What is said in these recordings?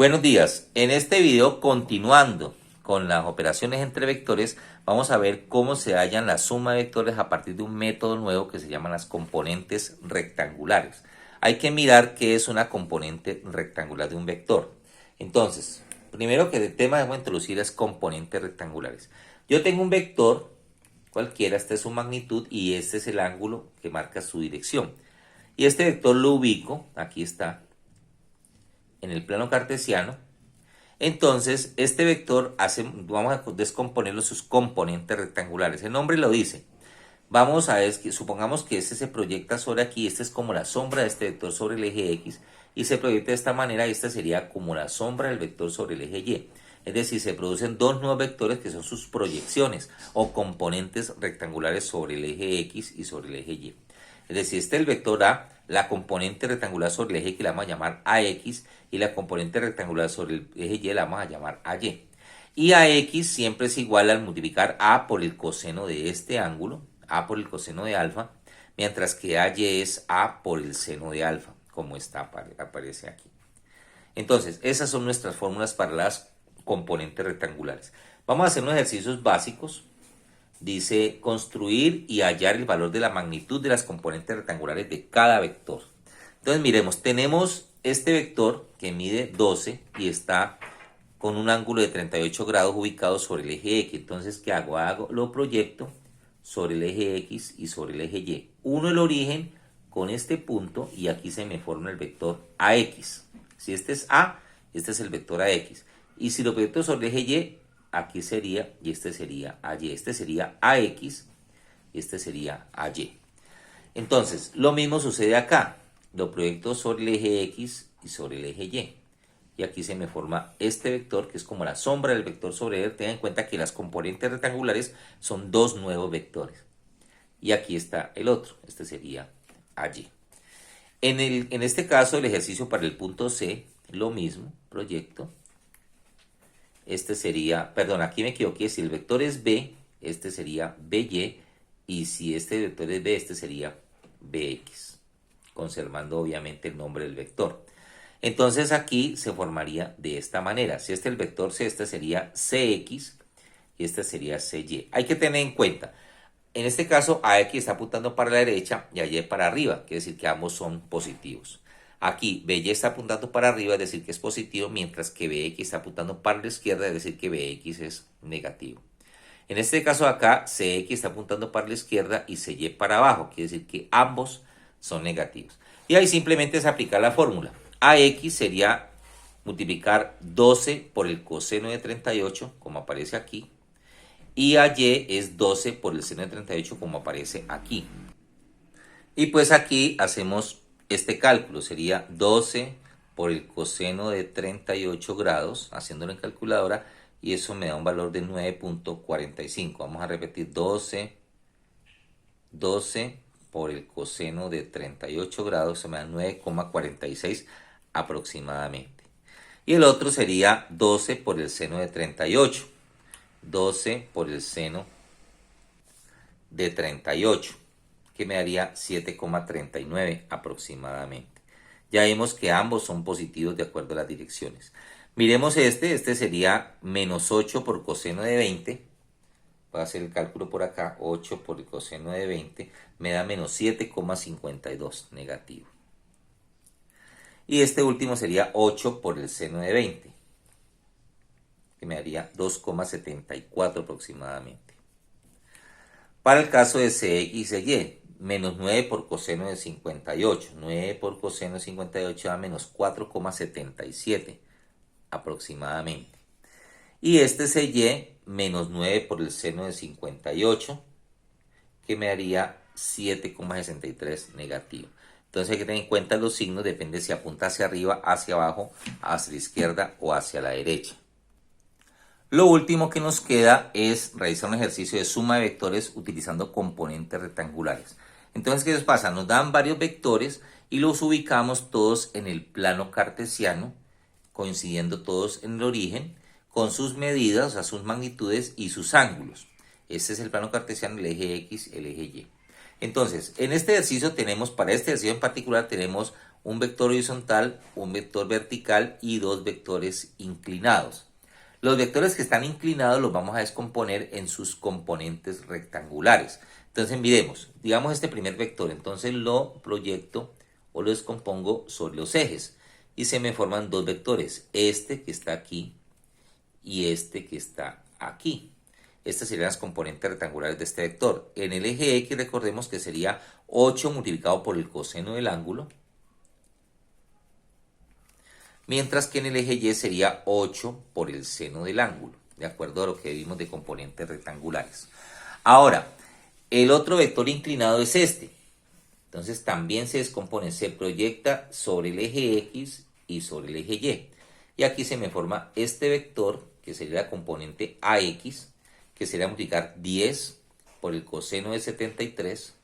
Buenos días. En este video, continuando con las operaciones entre vectores, vamos a ver cómo se hallan la suma de vectores a partir de un método nuevo que se llaman las componentes rectangulares. Hay que mirar qué es una componente rectangular de un vector. Entonces, primero que el tema que vamos a introducir es componentes rectangulares. Yo tengo un vector cualquiera, esta es su magnitud y este es el ángulo que marca su dirección. Y este vector lo ubico, aquí está, en el plano cartesiano. Entonces, este vector vamos a descomponerlo en sus componentes rectangulares. El nombre lo dice. Vamos a ver, supongamos que este se proyecta sobre aquí, este es como la sombra de este vector sobre el eje X, y se proyecta de esta manera, y esta sería como la sombra del vector sobre el eje Y. Es decir, se producen dos nuevos vectores que son sus proyecciones o componentes rectangulares sobre el eje X y sobre el eje Y. Es decir, este es el vector A, la componente rectangular sobre el eje X la vamos a llamar AX y la componente rectangular sobre el eje Y la vamos a llamar AY. Y AX siempre es igual al multiplicar A por el coseno de este ángulo, A por el coseno de alfa, mientras que AY es A por el seno de alfa, como aparece aquí. Entonces, esas son nuestras fórmulas para las componentes rectangulares. Vamos a hacer unos ejercicios básicos. Dice construir y hallar el valor de la magnitud de las componentes rectangulares de cada vector. Entonces miremos, tenemos este vector que mide 12 y está con un ángulo de 38 grados ubicado sobre el eje X. Entonces, ¿qué hago? Lo proyecto sobre el eje X y sobre el eje Y. Uno el origen con este punto y aquí se me forma el vector AX. Si este es A, este es el vector AX. Y si lo proyecto sobre el eje Y, aquí sería, y este sería AY, este sería AX, y este sería AY. Entonces, lo mismo sucede acá. Lo proyecto sobre el eje X y sobre el eje Y. Y aquí se me forma este vector, que es como la sombra del vector sobre él. Tengan en cuenta que las componentes rectangulares son dos nuevos vectores. Y aquí está el otro, este sería AY. En este caso, el ejercicio para el punto C, lo mismo, proyecto. Este sería, perdón, aquí me equivoqué, si el vector es B, este sería BY, y si este vector es B, este sería BX, conservando obviamente el nombre del vector. Entonces aquí se formaría de esta manera, si este es el vector C, este sería CX, y este sería CY. Hay que tener en cuenta, en este caso AX está apuntando para la derecha y AY para arriba, quiere decir que ambos son positivos. Aquí BY está apuntando para arriba, es decir que es positivo, mientras que BX está apuntando para la izquierda, es decir que BX es negativo. En este caso acá, CX está apuntando para la izquierda y CY para abajo, quiere decir que ambos son negativos. Y ahí simplemente es aplicar la fórmula. AX sería multiplicar 12 por el coseno de 38, como aparece aquí, y AY es 12 por el seno de 38, como aparece aquí. Y pues aquí hacemos este cálculo, sería 12 por el coseno de 38 grados, haciéndolo en calculadora, y eso me da un valor de 9.45. Vamos a repetir 12 por el coseno de 38 grados, eso me da 9,46 aproximadamente. Y el otro sería 12 por el seno de 38. 12 por el seno de 38. Que me daría 7,39 aproximadamente. Ya vimos que ambos son positivos de acuerdo a las direcciones. Miremos este sería menos 8 por coseno de 20. Voy a hacer el cálculo por acá, 8 por el coseno de 20, me da menos 7,52 negativo. Y este último sería 8 por el seno de 20, que me daría 2,74 aproximadamente. Para el caso de CX y Y, menos 9 por coseno de 58. 9 por coseno de 58 da menos 4,77 aproximadamente. Y este CY, menos 9 por el seno de 58, que me daría 7,63 negativo. Entonces hay que tener en cuenta los signos, depende si apunta hacia arriba, hacia abajo, hacia la izquierda o hacia la derecha. Lo último que nos queda es realizar un ejercicio de suma de vectores utilizando componentes rectangulares. Entonces, ¿qué nos pasa? Nos dan varios vectores y los ubicamos todos en el plano cartesiano, coincidiendo todos en el origen, con sus medidas, o sea, sus magnitudes y sus ángulos. Este es el plano cartesiano, el eje X, el eje Y. Entonces, en este ejercicio tenemos, para este ejercicio en particular, tenemos un vector horizontal, un vector vertical y dos vectores inclinados. Los vectores que están inclinados los vamos a descomponer en sus componentes rectangulares. Entonces miremos, digamos este primer vector, entonces lo proyecto o lo descompongo sobre los ejes y se me forman dos vectores, este que está aquí y este que está aquí. Estas serían las componentes rectangulares de este vector. En el eje X recordemos que sería 8 multiplicado por el coseno del ángulo, mientras que en el eje Y sería 8 por el seno del ángulo, de acuerdo a lo que vimos de componentes rectangulares. Ahora, el otro vector inclinado es este. Entonces también se descompone, se proyecta sobre el eje X y sobre el eje Y. Y aquí se me forma este vector, que sería la componente AX, que sería multiplicar 10 por el coseno de 73.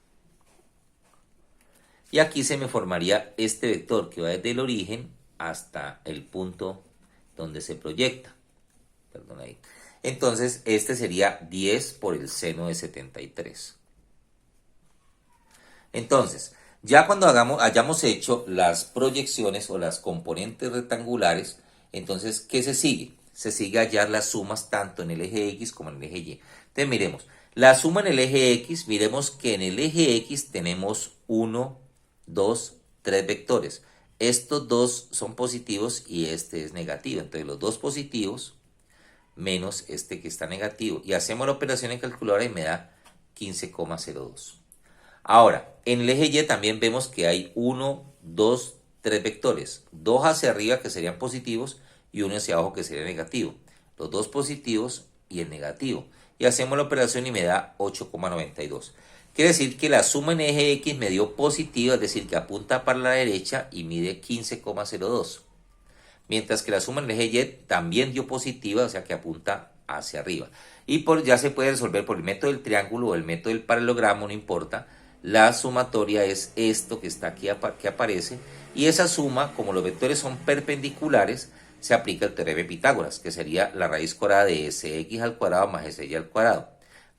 Y aquí se me formaría este vector que va desde el origen hasta el punto donde se proyecta. Perdón ahí. Entonces este sería 10 por el seno de 73. Entonces, ya cuando hayamos hecho las proyecciones o las componentes rectangulares, entonces, ¿qué se sigue? Se sigue hallar las sumas tanto en el eje X como en el eje Y. Entonces, miremos, la suma en el eje X, miremos que en el eje X tenemos 1, 2, 3 vectores. Estos dos son positivos y este es negativo. Entonces, los dos positivos menos este que está negativo. Y hacemos la operación en calculadora y me da 15,02. Ahora, en el eje Y también vemos que hay 1, 2, 3 vectores. 2 hacia arriba que serían positivos y 1 hacia abajo que sería negativo. Los dos positivos y el negativo. Y hacemos la operación y me da 8,92. Quiere decir que la suma en eje X me dio positiva, es decir, que apunta para la derecha y mide 15,02. Mientras que la suma en el eje Y también dio positiva, o sea que apunta hacia arriba. Y ya se puede resolver por el método del triángulo o el método del paralelogramo, no importa. La sumatoria es esto que está aquí que aparece, y esa suma, como los vectores son perpendiculares, se aplica el teorema de Pitágoras, que sería la raíz cuadrada de sx al cuadrado más sy al cuadrado.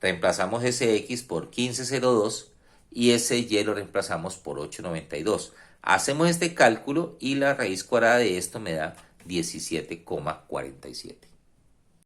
Reemplazamos sx por 15,02 y sy lo reemplazamos por 8,92. Hacemos este cálculo y la raíz cuadrada de esto me da 17,47.